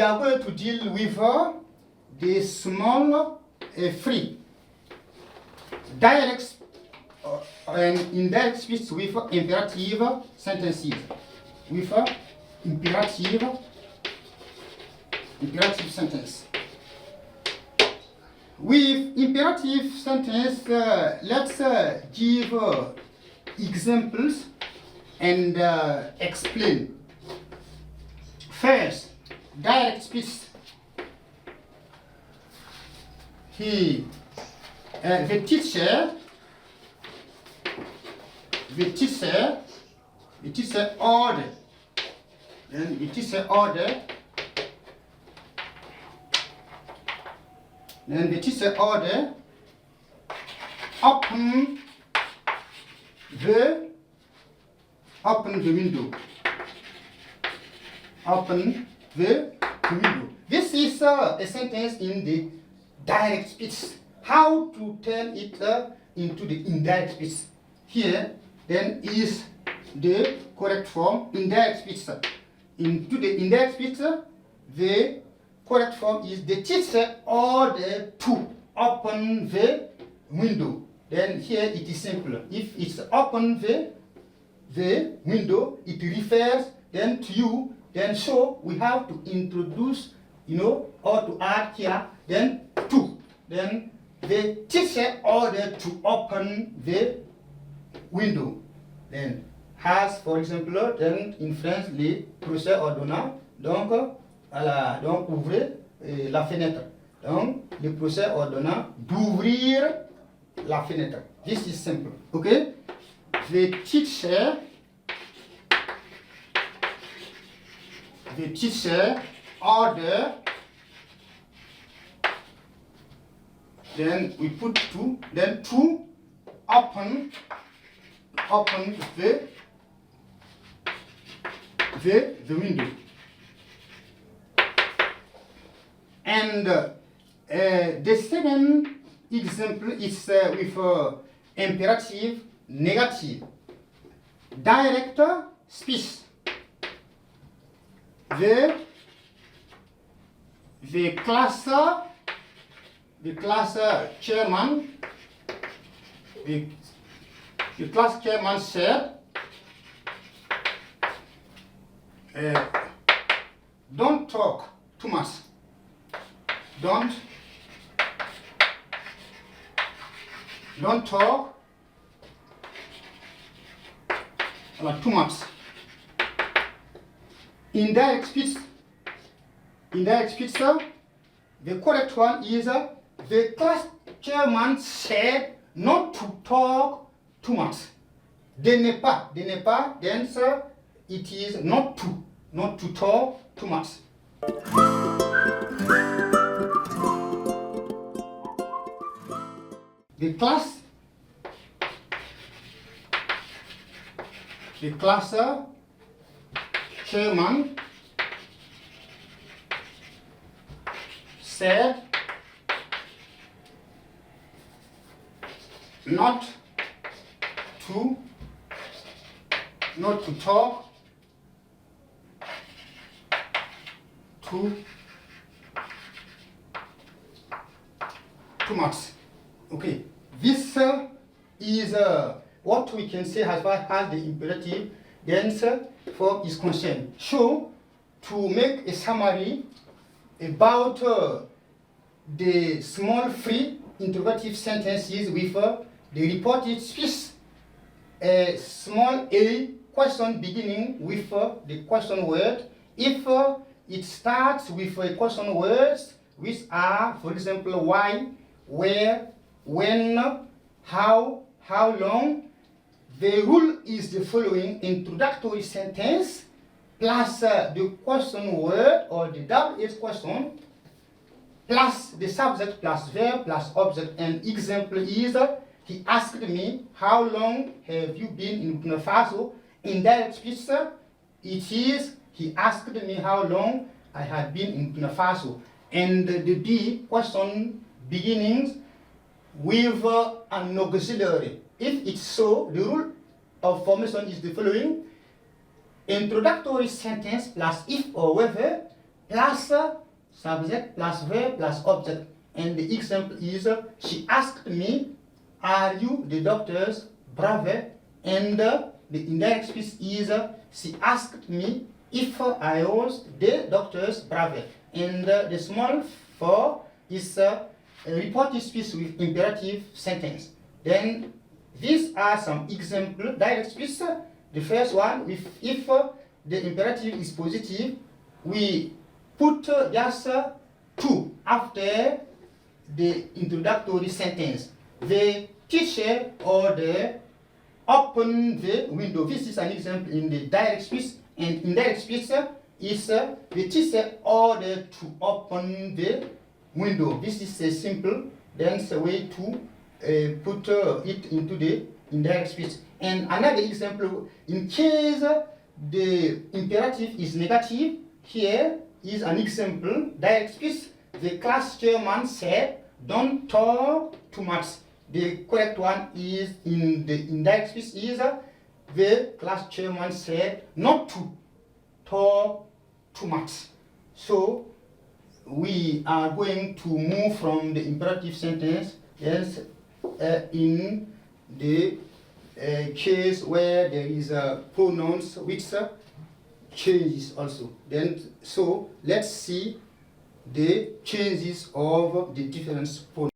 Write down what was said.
we are going to deal with the small free direct and indirect speech with imperative sentences. With imperative sentence. With imperative sentence, let's give examples and explain. First, direct speech. The teacher order. Then the teacher order. Then the teacher order open the window. Open the window. This is a sentence in the direct speech. How to turn it into the indirect speech? Here, then is the correct form indirect speech. Into the indirect speech, the correct form is the teacher ordered to open the window. Then here it is simpler. If it's open the window, it refers then to you. Then so we have to introduce, or to add here, then to. Then the teacher ordered to open the window. Then has, for example, then in French, le procès ordonnant. Donc, donc ouvrez la fenêtre. Donc, le procès ordonnant d'ouvrir la fenêtre. This is simple. Okay? The teacher order, then we put to, then to open the window. And the second example is with imperative negative. Direct speech. The class chairman said, don't talk too much. Don't talk too much. Indirect speech, the correct one is the class chairman said not to talk too much. De ne pas, then sir, it is not to talk too much. The class chairman said not to talk too much. Okay, this is what we can say as far as the imperative tense form is concerned. So, to make a summary about the small free interrogative sentences with the reported speech, a small a question beginning with the question word. If it starts with a question words which are, for example, why, where, when, how long, the rule is the following: introductory sentence plus the question word or the double-edged question plus the subject plus verb plus object. And example is, he asked me, how long have you been in Burkina Faso? Indirect speech, it is, he asked me how long I had been in Burkina Faso. And the B question beginnings with an auxiliary. If it's so, the rule of formation is the following: introductory sentence plus if or whether plus subject plus verb plus object. And the example is, she asked me, are you the doctor's brother? And the indirect speech is, she asked me if I was the doctor's brother. And the small for is a reported speech with imperative sentence. Then these are some example direct speech. The first one, if the imperative is positive, we put just to after the introductory sentence. The teacher or the open the window. This is an example in the direct speech. And indirect speech is the teacher ordered to open the window. This is a simple a way to put it into the indirect speech. And another example, in case the imperative is negative, here is an example, direct speech. The class chairman said, don't talk too much. The correct one is in the indirect speech is the class chairman said not to talk too much. So we are going to move from the imperative sentence in the case where there is pronouns which changes also. Then so let's see the changes of the different pronouns.